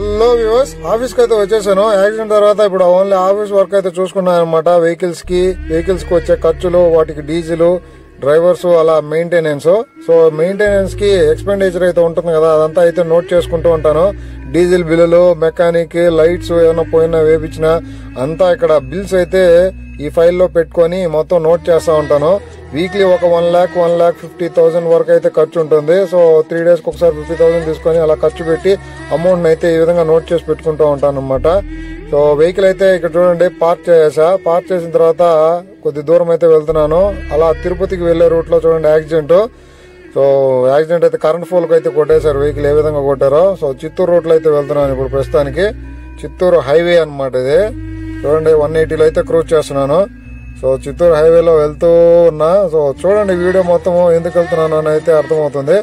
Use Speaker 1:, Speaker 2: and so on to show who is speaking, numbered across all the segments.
Speaker 1: Hello viewers, office కి అయితే వచ్చేసాను. యాక్సిడెంట్ తర్వాత ఇప్పుడు ఓన్లీ ఆఫీస్ వర్క్ అయితే చూసుకున్నాను అనమాట. వెహికల్స్ కి వచ్చే ఖర్చులు, వాటికి డీజిల్, డ్రైవర్స్, అలా మెయింటెనెన్స్. సో మెయింటెనెన్స్ కి ఎక్స్పెండిచర్ అయితే ఉంటుంది కదా, అదంతా అయితే నోట్ చేసుకుంటూ ఉంటాను. డీజిల్ బిల్లులు, మెకానిక్, లైట్స్ ఏమైనా పోయినా వేపించిన అంతా ఇక్కడ బిల్స్ అయితే ఈ ఫైల్లో పెట్టుకొని మొత్తం నోట్ చేస్తా ఉంటాను. వీక్లీ ఒక 1,50,000 వరకు అయితే ఖర్చు ఉంటుంది. సో 3 days కి ఒకసారి 50,000 తీసుకొని అలా ఖర్చు పెట్టి అమౌంట్ అయితే ఈ విధంగా నోట్ చేసి పెట్టుకుంటూ ఉంటాను అనమాట. సో వెహికల్ అయితే ఇక్కడ చూడండి పార్క్ చేసా. పార్క్ చేసిన తర్వాత కొద్ది దూరం అయితే వెళ్తున్నాను. అలా తిరుపతికి వెళ్లే రూట్ లో చూడండి యాక్సిడెంట్. సో యాక్సిడెంట్ అయితే కరెంట్ పోల్ కి అయితే కొట్టేశారు. వెహికల్ ఏ విధంగా కొట్టారో. సో చిత్తూరు రూట్ లో అయితే వెళ్తున్నాను ఇప్పుడు ప్రస్తుతానికి. చిత్తూరు హైవే అనమాట ఇది. చూడండి 180లో అయితే క్రూజ్ చేస్తున్నాను. సో చిత్తూరు హైవేలో వెళ్తూ ఉన్నా. సో చూడండి వీడియో మొత్తం ఎందుకు వెళ్తున్నాను అని అయితే అర్థమవుతుంది.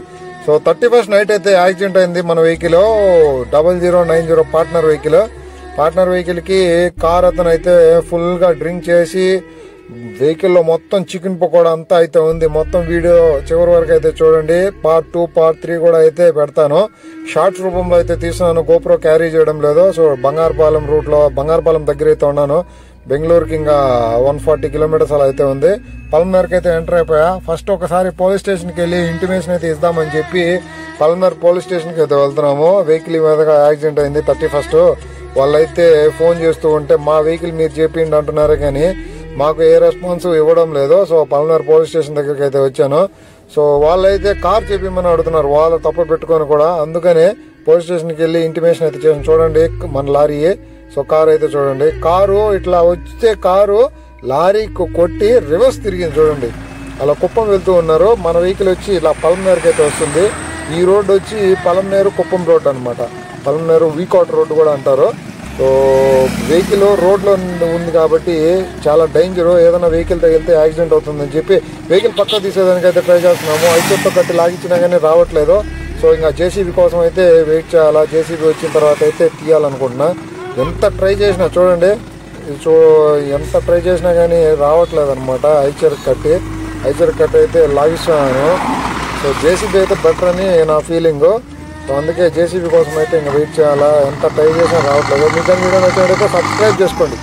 Speaker 1: సో 31st నైట్ అయితే యాక్సిడెంట్ అయింది మన వెహికల్. 0090 పార్ట్నర్ వెహికల్ కి కార్ అతను అయితే ఫుల్ గా డ్రింక్ చేసి వెహికల్ లో మొత్తం చికెన్ పకోడా అంతా అయితే ఉంది. మొత్తం వీడియో చివరి వరకు అయితే చూడండి. Part 2, Part 3 కూడా అయితే పెడతాను. షార్ట్స్ రూపంలో అయితే తీస్తున్నాను. గోప్రో క్యారీ చేయడం లేదు. సో బంగారపాలెం రూట్ లో, బంగారపాలెం దగ్గర అయితే ఉన్నాను. బెంగళూరుకి ఇంకా 140 kilometers అలా అయితే ఉంది. పల్మనేర్కి అయితే ఎంటర్ అయిపోయా. ఫస్ట్ ఒకసారి పోలీస్ స్టేషన్ కి వెళ్ళి ఇంటిమేషన్ అయితే ఇద్దామని చెప్పి పల్మనేర్ పోలీస్ స్టేషన్ కి అయితే వెళ్తున్నాము. వెహికల్ మీదగా యాక్సిడెంట్ అయింది 31st. వాళ్ళైతే ఫోన్ చేస్తూ ఉంటే మా వెహికల్ మీరు చేపిండి అంటున్నారే కానీ మాకు ఏ రెస్పాన్స్ ఇవ్వడం లేదు. సో పల్మనేర్ పోలీస్ స్టేషన్ దగ్గరికి అయితే వచ్చాను. సో వాళ్ళైతే కార్ చేపిమని అడుగుతున్నారు, వాళ్ళు తప్పు పెట్టుకొని కూడా. అందుకనే పోలీస్ స్టేషన్కి వెళ్ళి ఇంటిమేషన్ అయితే చేసాను. చూడండి మన లారీ. సో కారు అయితే చూడండి, కారు ఇట్లా వచ్చే కారు లారీ కొట్టి రివర్స్ తిరిగింది చూడండి. అలా కుప్పం వెళ్తూ ఉన్నారు. మన వెహికల్ వచ్చి ఇలా పల్మనేరుకి అయితే వస్తుంది. ఈ రోడ్డు వచ్చి పల్మనేరు కుప్పం రోడ్ అనమాట. పల్మనేరు వీకాట్ రోడ్డు కూడా అంటారు. సో వెహికల్ రోడ్లో ఉంది కాబట్టి చాలా డేంజర్. ఏదైనా వెహికల్ తగిలితే యాక్సిడెంట్ అవుతుందని చెప్పి వెహికల్ పక్క తీసేదానికి అయితే ట్రై చేస్తున్నాము. ఐసెట్తో కట్టి లాగించినా కానీ రావట్లేదు. సో ఇంకా జేసీబీ కోసం అయితే వెయిట్ చేయాలా. జేసీబీ వచ్చిన తర్వాత అయితే తీయాలనుకుంటున్నా. ఎంత ట్రై చేసినా చూడండి, ఎంత ట్రై చేసినా కానీ రావట్లేదు అనమాట. ఐచర్ కట్టి అయితే లాగిస్తున్నాను. సో జేసీబీ అయితే బెటర్ అని నా ఫీలింగ్. సో అందుకే జేసీబీ కోసం అయితే ఇంకా వెయిట్ చేయాలా. ఎంత ట్రై చేసినా రావట్లేదు. మీకు వీడియో నచ్చినట్లయితే సబ్స్క్రైబ్ చేసుకోండి.